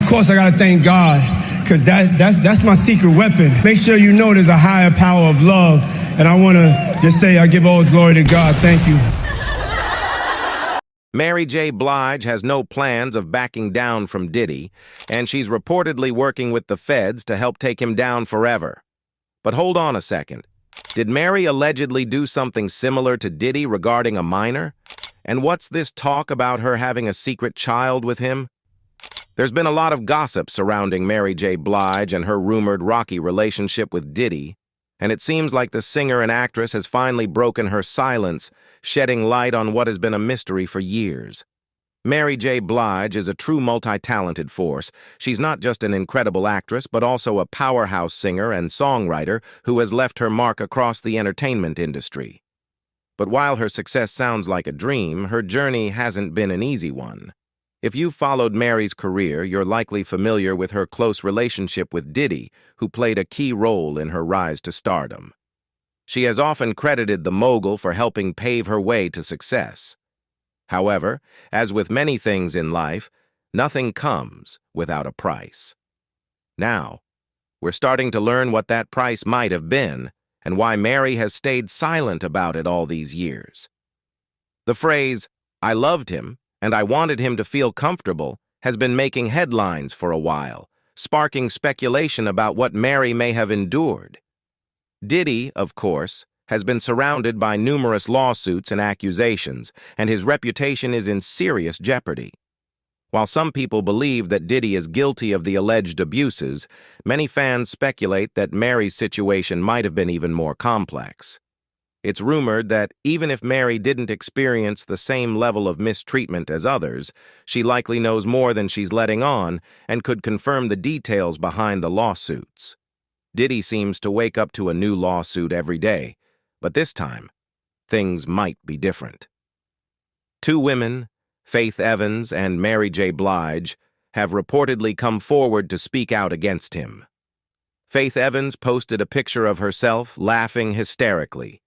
Of course, I gotta thank God, because that's my secret weapon. Make sure you know there's a higher power of love, and I wanna just say I give all glory to God. Thank you. Mary J. Blige has no plans of backing down from Diddy, and she's reportedly working with the feds to help take him down forever. But hold on a second. Did Mary allegedly do something similar to Diddy regarding a minor? And what's this talk about her having a secret child with him? There's been a lot of gossip surrounding Mary J. Blige and her rumored rocky relationship with Diddy, and it seems like the singer and actress has finally broken her silence, shedding light on what has been a mystery for years. Mary J. Blige is a true multi-talented force. She's not just an incredible actress, but also a powerhouse singer and songwriter who has left her mark across the entertainment industry. But while her success sounds like a dream, her journey hasn't been an easy one. If you've followed Mary's career, you're likely familiar with her close relationship with Diddy, who played a key role in her rise to stardom. She has often credited the mogul for helping pave her way to success. However, as with many things in life, nothing comes without a price. Now, we're starting to learn what that price might have been and why Mary has stayed silent about it all these years. The phrase, "I loved him, and I wanted him to feel comfortable," has been making headlines for a while, sparking speculation about what Mary may have endured. Diddy, of course, has been surrounded by numerous lawsuits and accusations, and his reputation is in serious jeopardy. While some people believe that Diddy is guilty of the alleged abuses, many fans speculate that Mary's situation might have been even more complex. It's rumored that even if Mary didn't experience the same level of mistreatment as others, she likely knows more than she's letting on and could confirm the details behind the lawsuits. Diddy seems to wake up to a new lawsuit every day, but this time, things might be different. Two women, Faith Evans and Mary J. Blige, have reportedly come forward to speak out against him. Faith Evans posted a picture of herself laughing hysterically,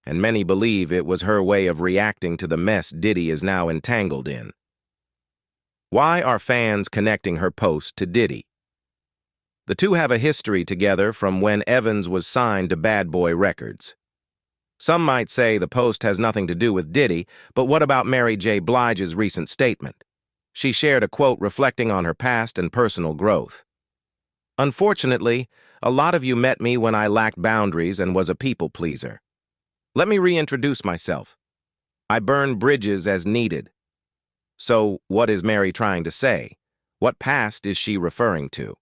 and many believe it was her way of reacting to the mess Diddy is now entangled in. Why are fans connecting her post to Diddy? The two have a history together from when Evans was signed to Bad Boy Records. Some might say the post has nothing to do with Diddy, but what about Mary J. Blige's recent statement? She shared a quote reflecting on her past and personal growth. "Unfortunately, a lot of you met me when I lacked boundaries and was a people pleaser. Let me reintroduce myself. I burn bridges as needed." So, what is Mary trying to say? What past is she referring to?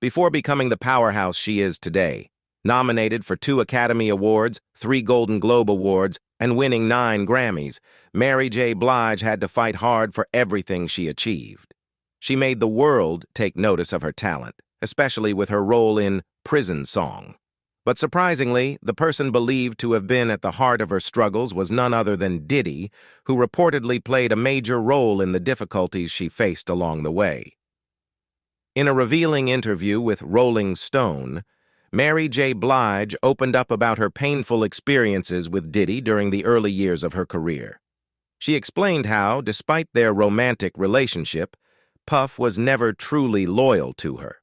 Before becoming the powerhouse she is today, nominated for 2 Academy Awards, 3 Golden Globe Awards, and winning 9 Grammys, Mary J. Blige had to fight hard for everything she achieved. She made the world take notice of her talent, especially with her role in Prison Song. But surprisingly, the person believed to have been at the heart of her struggles was none other than Diddy, who reportedly played a major role in the difficulties she faced along the way. In a revealing interview with Rolling Stone, Mary J. Blige opened up about her painful experiences with Diddy during the early years of her career. She explained how, despite their romantic relationship, Puff was never truly loyal to her.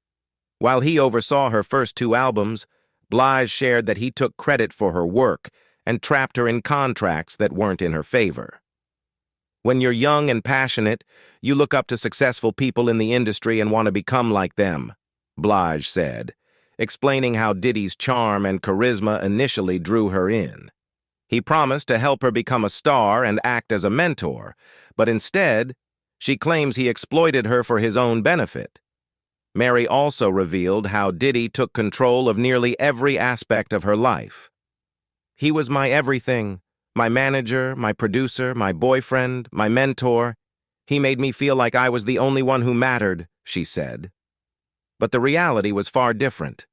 While he oversaw her first 2 albums, Blige shared that he took credit for her work and trapped her in contracts that weren't in her favor. "When you're young and passionate, you look up to successful people in the industry and want to become like them," Blige said, explaining how Diddy's charm and charisma initially drew her in. He promised to help her become a star and act as a mentor, but instead, she claims he exploited her for his own benefit. Mary also revealed how Diddy took control of nearly every aspect of her life. "He was my everything, my manager, my producer, my boyfriend, my mentor. He made me feel like I was the only one who mattered," she said. But the reality was far different.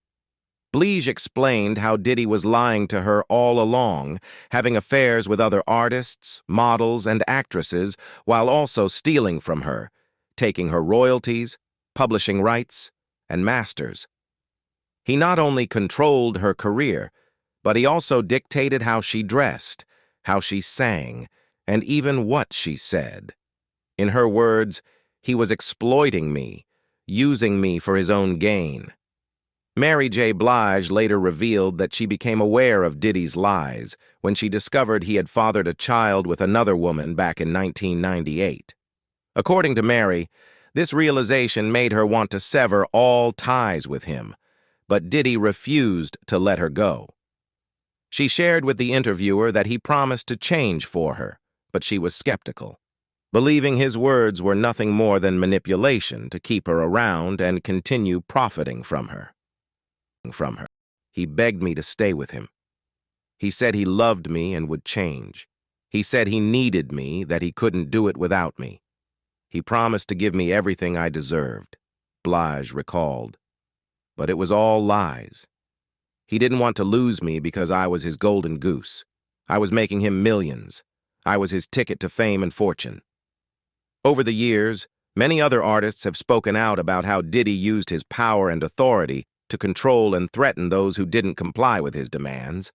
Blige explained how Diddy was lying to her all along, having affairs with other artists, models, and actresses, while also stealing from her, taking her royalties, publishing rights, and masters. He not only controlled her career, but he also dictated how she dressed, how she sang, and even what she said. In her words, "He was exploiting me, using me for his own gain. Mary J. Blige later revealed that she became aware of Diddy's lies when she discovered he had fathered a child with another woman back in 1998. According to Mary, this realization made her want to sever all ties with him, but Diddy refused to let her go. She shared with the interviewer that he promised to change for her, but she was skeptical, believing his words were nothing more than manipulation to keep her around and continue profiting from her. He begged me to stay with him. He said he loved me and would change. He said he needed me, that he couldn't do it without me. He promised to give me everything I deserved, Blige recalled. But it was all lies. He didn't want to lose me because I was his golden goose. I was making him millions. I was his ticket to fame and fortune. Over the years, many other artists have spoken out about how Diddy used his power and authority to control and threaten those who didn't comply with his demands.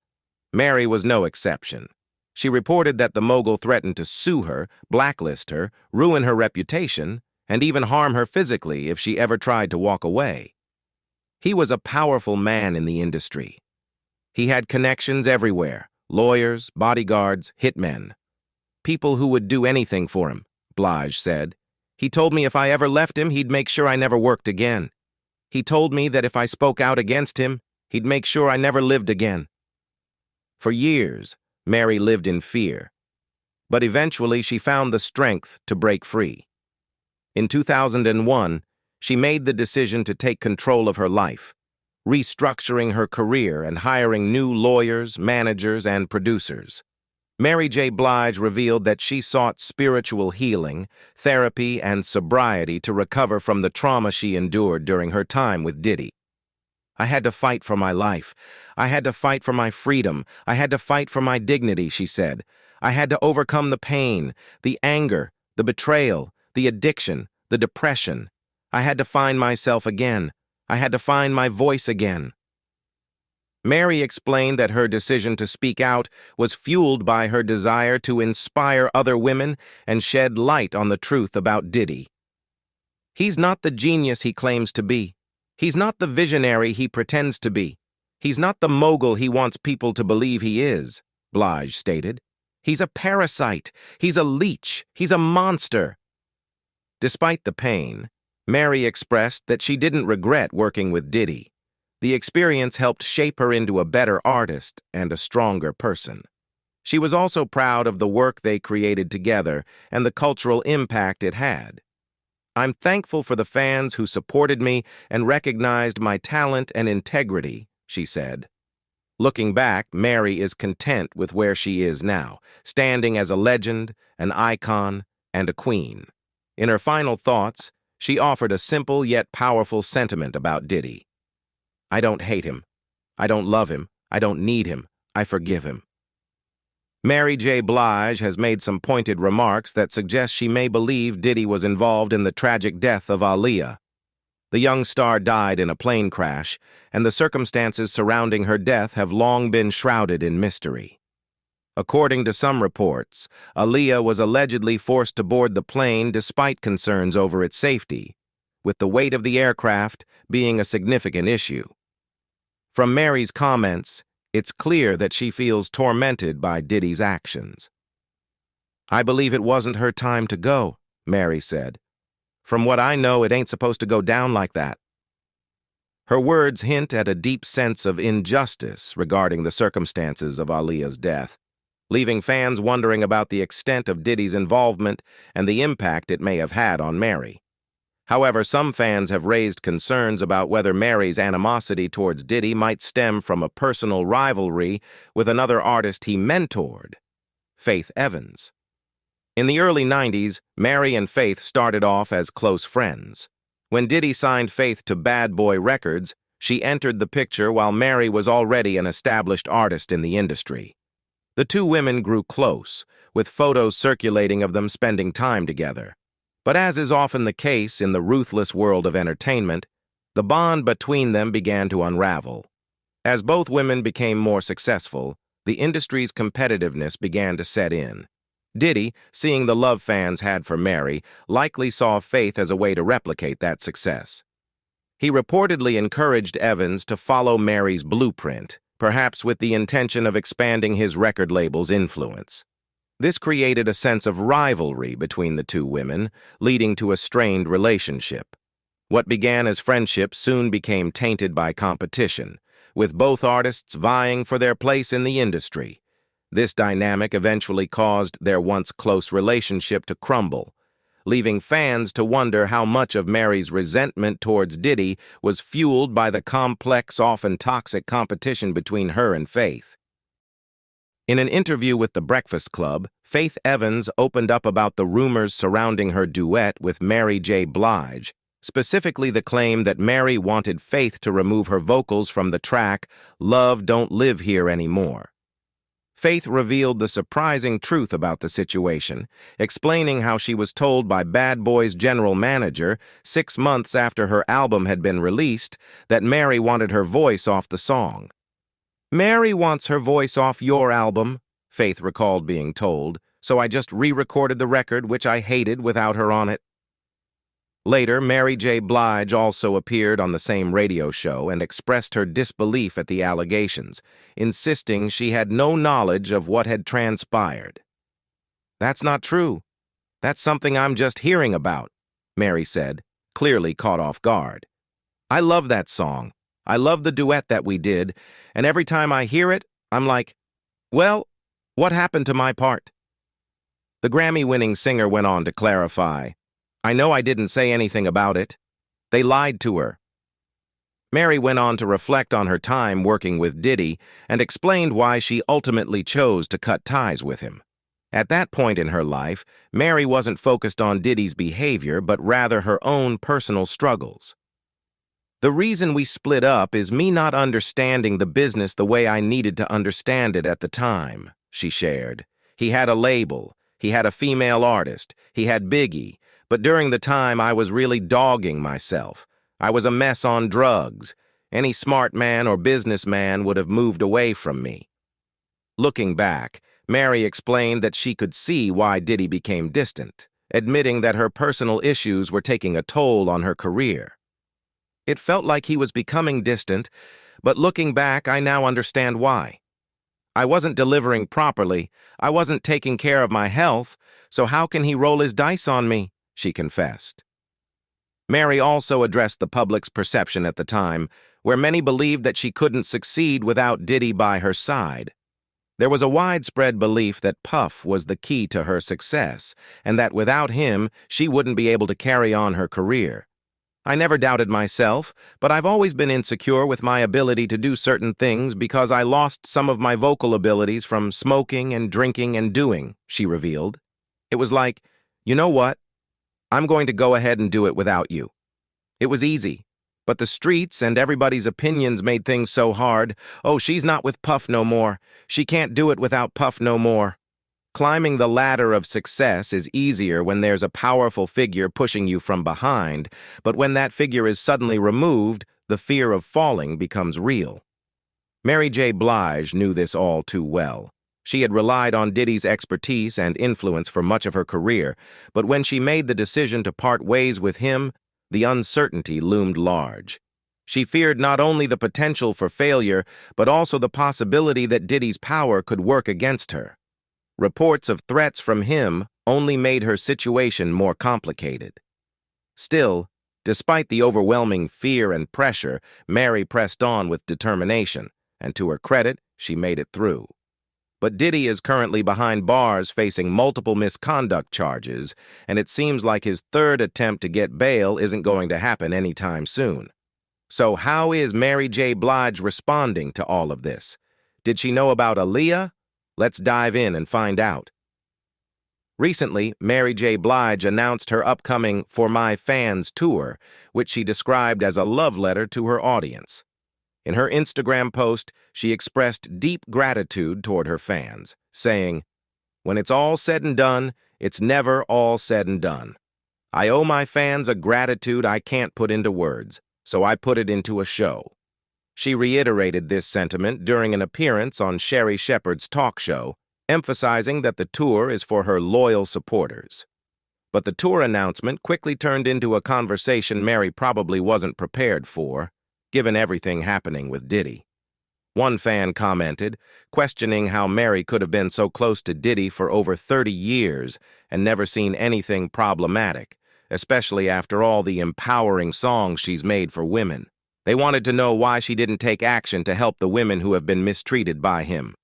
Mary was no exception. She reported that the mogul threatened to sue her, blacklist her, ruin her reputation, and even harm her physically if she ever tried to walk away. He was a powerful man in the industry. He had connections everywhere: lawyers, bodyguards, hitmen. People who would do anything for him, Blige said. He told me if I ever left him, he'd make sure I never worked again. He told me that if I spoke out against him, he'd make sure I never lived again. For years, Mary lived in fear, but eventually she found the strength to break free. In 2001, she made the decision to take control of her life, restructuring her career and hiring new lawyers, managers, and producers. Mary J. Blige revealed that she sought spiritual healing, therapy, and sobriety to recover from the trauma she endured during her time with Diddy. I had to fight for my life. I had to fight for my freedom. I had to fight for my dignity, she said. I had to overcome the pain, the anger, the betrayal, the addiction, the depression. I had to find myself again. I had to find my voice again. Mary explained that her decision to speak out was fueled by her desire to inspire other women and shed light on the truth about Diddy. He's not the genius he claims to be. He's not the visionary he pretends to be. He's not the mogul he wants people to believe he is, Blige stated. He's a parasite. He's a leech. He's a monster. Despite the pain, Mary expressed that she didn't regret working with Diddy. The experience helped shape her into a better artist and a stronger person. She was also proud of the work they created together and the cultural impact it had. I'm thankful for the fans who supported me and recognized my talent and integrity, she said. Looking back, Mary is content with where she is now, standing as a legend, an icon, and a queen. In her final thoughts, she offered a simple yet powerful sentiment about Diddy. I don't hate him. I don't love him. I don't need him. I forgive him. Mary J. Blige has made some pointed remarks that suggest she may believe Diddy was involved in the tragic death of Aaliyah. The young star died in a plane crash, and the circumstances surrounding her death have long been shrouded in mystery. According to some reports, Aaliyah was allegedly forced to board the plane despite concerns over its safety, with the weight of the aircraft being a significant issue. From Mary's comments, it's clear that she feels tormented by Diddy's actions. I believe it wasn't her time to go, Mary said. From what I know, it ain't supposed to go down like that. Her words hint at a deep sense of injustice regarding the circumstances of Aaliyah's death, leaving fans wondering about the extent of Diddy's involvement and the impact it may have had on Mary. However, some fans have raised concerns about whether Mary's animosity towards Diddy might stem from a personal rivalry with another artist he mentored, Faith Evans. In the early 90s, Mary and Faith started off as close friends. When Diddy signed Faith to Bad Boy Records, she entered the picture while Mary was already an established artist in the industry. The two women grew close, with photos circulating of them spending time together. But as is often the case in the ruthless world of entertainment, the bond between them began to unravel. As both women became more successful, the industry's competitiveness began to set in. Diddy, seeing the love fans had for Mary, likely saw Faith as a way to replicate that success. He reportedly encouraged Evans to follow Mary's blueprint, perhaps with the intention of expanding his record label's influence. This created a sense of rivalry between the two women, leading to a strained relationship. What began as friendship soon became tainted by competition, with both artists vying for their place in the industry. This dynamic eventually caused their once close relationship to crumble, leaving fans to wonder how much of Mary's resentment towards Diddy was fueled by the complex, often toxic competition between her and Faith. In an interview with The Breakfast Club, Faith Evans opened up about the rumors surrounding her duet with Mary J. Blige, specifically the claim that Mary wanted Faith to remove her vocals from the track Love Don't Live Here Anymore. Faith revealed the surprising truth about the situation, explaining how she was told by Bad Boy's general manager 6 months after her album had been released that Mary wanted her voice off the song. "Mary wants her voice off your album," Faith recalled being told, "so I just re-recorded the record, which I hated without her on it." Later, Mary J. Blige also appeared on the same radio show and expressed her disbelief at the allegations, insisting she had no knowledge of what had transpired. "That's not true. That's something I'm just hearing about," Mary said, clearly caught off guard. "I love that song. I love the duet that we did, and every time I hear it, I'm like, well, what happened to my part?" The Grammy-winning singer went on to clarify, "I know I didn't say anything about it. They lied to her." Mary went on to reflect on her time working with Diddy and explained why she ultimately chose to cut ties with him. At that point in her life, Mary wasn't focused on Diddy's behavior, but rather her own personal struggles. "The reason we split up is me not understanding the business the way I needed to understand it at the time," she shared. "He had a label, he had a female artist, he had Biggie, but during the time I was really dogging myself. I was a mess on drugs. Any smart man or businessman would have moved away from me." Looking back, Mary explained that she could see why Diddy became distant, admitting that her personal issues were taking a toll on her career. "It felt like he was becoming distant, but looking back, I now understand why. I wasn't delivering properly, I wasn't taking care of my health, so how can he roll his dice on me?" she confessed. Mary also addressed the public's perception at the time, where many believed that she couldn't succeed without Diddy by her side. There was a widespread belief that Puff was the key to her success, and that without him, she wouldn't be able to carry on her career. "I never doubted myself, but I've always been insecure with my ability to do certain things because I lost some of my vocal abilities from smoking and drinking and doing," she revealed. "It was like, you know what? I'm going to go ahead and do it without you. It was easy, but the streets and everybody's opinions made things so hard. Oh, she's not with Puff no more. She can't do it without Puff no more." Climbing the ladder of success is easier when there's a powerful figure pushing you from behind, but when that figure is suddenly removed, the fear of falling becomes real. Mary J. Blige knew this all too well. She had relied on Diddy's expertise and influence for much of her career, but when she made the decision to part ways with him, the uncertainty loomed large. She feared not only the potential for failure, but also the possibility that Diddy's power could work against her. Reports of threats from him only made her situation more complicated. Still, despite the overwhelming fear and pressure, Mary pressed on with determination, and to her credit, she made it through. But Diddy is currently behind bars facing multiple misconduct charges, and it seems like his third attempt to get bail isn't going to happen anytime soon. So how is Mary J. Blige responding to all of this? Did she know about Aaliyah? Let's dive in and find out. Recently, Mary J. Blige announced her upcoming For My Fans tour, which she described as a love letter to her audience. In her Instagram post, she expressed deep gratitude toward her fans, saying, "When it's all said and done, it's never all said and done. I owe my fans a gratitude I can't put into words, so I put it into a show." She reiterated this sentiment during an appearance on Sherry Shepherd's talk show, emphasizing that the tour is for her loyal supporters. But the tour announcement quickly turned into a conversation Mary probably wasn't prepared for, given everything happening with Diddy. One fan commented, questioning how Mary could have been so close to Diddy for over 30 years and never seen anything problematic, especially after all the empowering songs she's made for women. They wanted to know why she didn't take action to help the women who have been mistreated by him.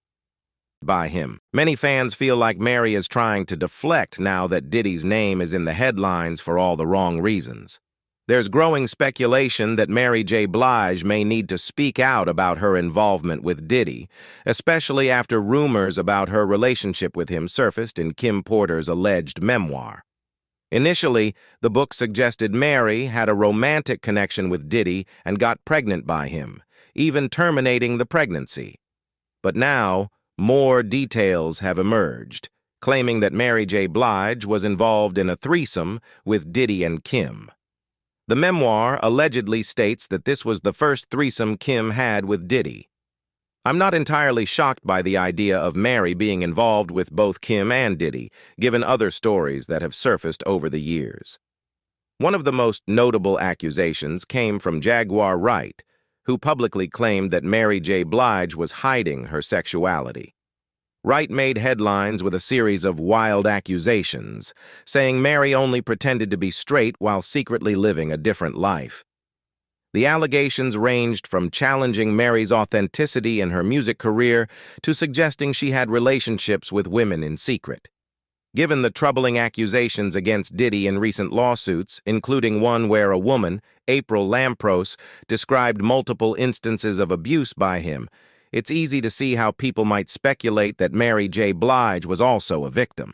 Many fans feel like Mary is trying to deflect now that Diddy's name is in the headlines for all the wrong reasons. There's growing speculation that Mary J. Blige may need to speak out about her involvement with Diddy, especially after rumors about her relationship with him surfaced in Kim Porter's alleged memoir. Initially, the book suggested Mary had a romantic connection with Diddy and got pregnant by him, even terminating the pregnancy. But now, more details have emerged, claiming that Mary J. Blige was involved in a threesome with Diddy and Kim. The memoir allegedly states that this was the first threesome Kim had with Diddy. I'm not entirely shocked by the idea of Mary being involved with both Kim and Diddy, given other stories that have surfaced over the years. One of the most notable accusations came from Jaguar Wright, who publicly claimed that Mary J. Blige was hiding her sexuality. Wright made headlines with a series of wild accusations, saying Mary only pretended to be straight while secretly living a different life. The allegations ranged from challenging Mary's authenticity in her music career to suggesting she had relationships with women in secret. Given the troubling accusations against Diddy in recent lawsuits, including one where a woman, April Lampros, described multiple instances of abuse by him, it's easy to see how people might speculate that Mary J. Blige was also a victim.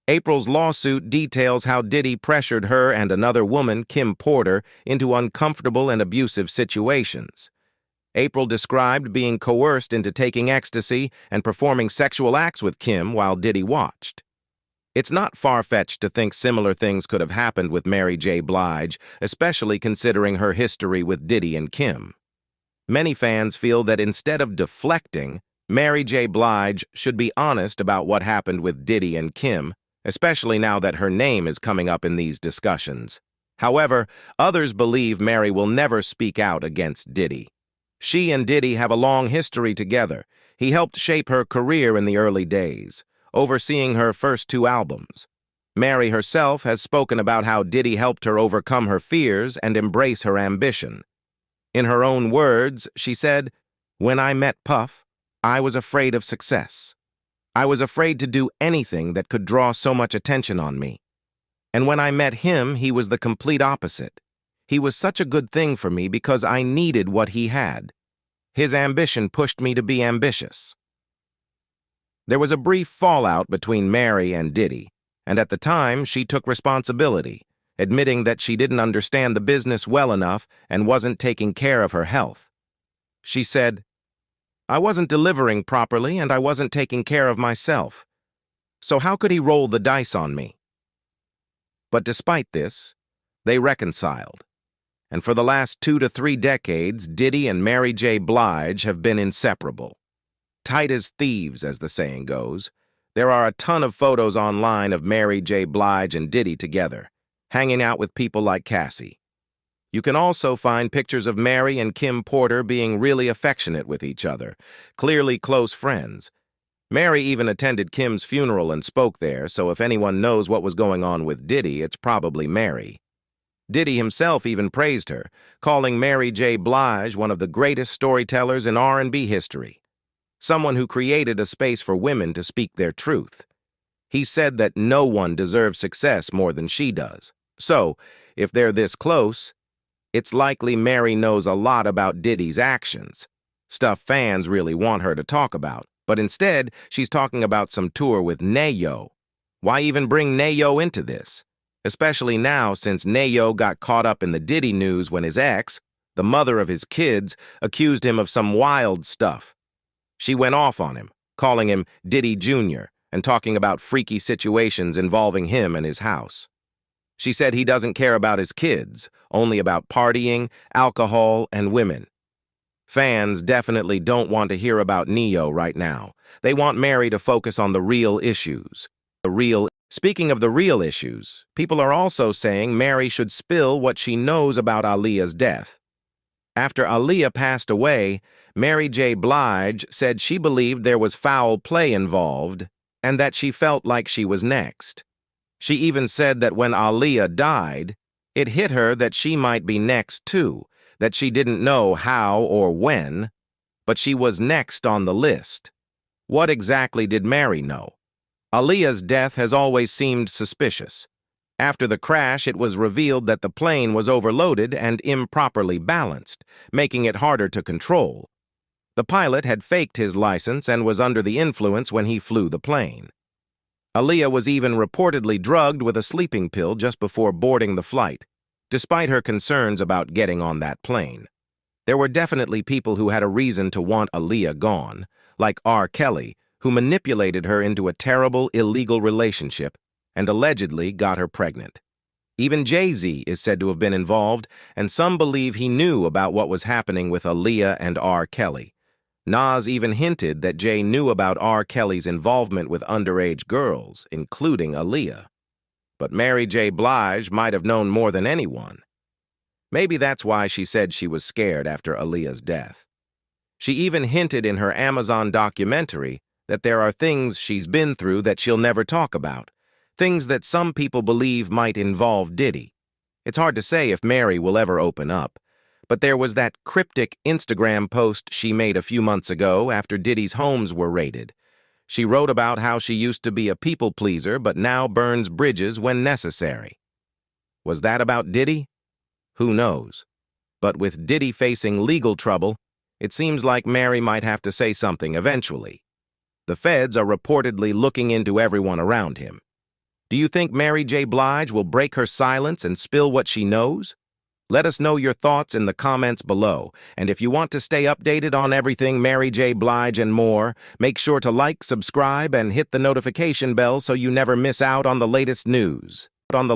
April's lawsuit details how Diddy pressured her and another woman, Kim Porter, into uncomfortable and abusive situations. April described being coerced into taking ecstasy and performing sexual acts with Kim while Diddy watched. It's not far-fetched to think similar things could have happened with Mary J. Blige, especially considering her history with Diddy and Kim. Many fans feel that instead of deflecting, Mary J. Blige should be honest about what happened with Diddy and Kim, especially now that her name is coming up in these discussions. However, others believe Mary will never speak out against Diddy. She and Diddy have a long history together. He helped shape her career in the early days, overseeing her first 2 albums. Mary herself has spoken about how Diddy helped her overcome her fears and embrace her ambition. In her own words, she said, "When I met Puff, I was afraid of success. I was afraid to do anything that could draw so much attention on me. And when I met him, he was the complete opposite. He was such a good thing for me because I needed what he had. His ambition pushed me to be ambitious." There was a brief fallout between Mary and Diddy, and at the time, she took responsibility, admitting that she didn't understand the business well enough and wasn't taking care of her health. She said, "I wasn't delivering properly and I wasn't taking care of myself. So how could he roll the dice on me?" But despite this, they reconciled. And for the last 2 to 3 decades, Diddy and Mary J. Blige have been inseparable. Tight as thieves, as the saying goes. There are a ton of photos online of Mary J. Blige and Diddy together, hanging out with people like Cassie. You can also find pictures of Mary and Kim Porter being really affectionate with each other, clearly close friends. Mary even attended Kim's funeral and spoke there, so if anyone knows what was going on with Diddy, it's probably Mary. Diddy himself even praised her, calling Mary J. Blige one of the greatest storytellers in R&B history, someone who created a space for women to speak their truth. He said that no one deserves success more than she does. So, if they're this close, it's likely Mary knows a lot about Diddy's actions, stuff fans really want her to talk about, but instead, she's talking about some tour with Nayo. Why even bring Nayo into this? Especially now since Nayo got caught up in the Diddy news when his ex, the mother of his kids, accused him of some wild stuff. She went off on him, calling him Diddy Jr. and talking about freaky situations involving him and his house. She said he doesn't care about his kids, only about partying, alcohol, and women. Fans definitely don't want to hear about Neo right now. They want Mary to focus on the real issues. Speaking of the real issues, people are also saying Mary should spill what she knows about Aaliyah's death. After Aaliyah passed away, Mary J. Blige said she believed there was foul play involved and that she felt like she was next. She even said that when Aaliyah died, it hit her that she might be next too, that she didn't know how or when, but she was next on the list. What exactly did Mary know? Aaliyah's death has always seemed suspicious. After the crash, it was revealed that the plane was overloaded and improperly balanced, making it harder to control. The pilot had faked his license and was under the influence when he flew the plane. Aaliyah was even reportedly drugged with a sleeping pill just before boarding the flight, despite her concerns about getting on that plane. There were definitely people who had a reason to want Aaliyah gone, like R. Kelly, who manipulated her into a terrible, illegal relationship and allegedly got her pregnant. Even Jay-Z is said to have been involved, and some believe he knew about what was happening with Aaliyah and R. Kelly. Nas even hinted that Jay knew about R. Kelly's involvement with underage girls, including Aaliyah. But Mary J. Blige might have known more than anyone. Maybe that's why she said she was scared after Aaliyah's death. She even hinted in her Amazon documentary that there are things she's been through that she'll never talk about, things that some people believe might involve Diddy. It's hard to say if Mary will ever open up, but there was that cryptic Instagram post she made a few months ago after Diddy's homes were raided. She wrote about how she used to be a people pleaser but now burns bridges when necessary. Was that about Diddy? Who knows? But with Diddy facing legal trouble, it seems like Mary might have to say something eventually. The feds are reportedly looking into everyone around him. Do you think Mary J. Blige will break her silence and spill what she knows? Let us know your thoughts in the comments below. And if you want to stay updated on everything Mary J. Blige and more, make sure to like, subscribe, and hit the notification bell so you never miss out on the latest news.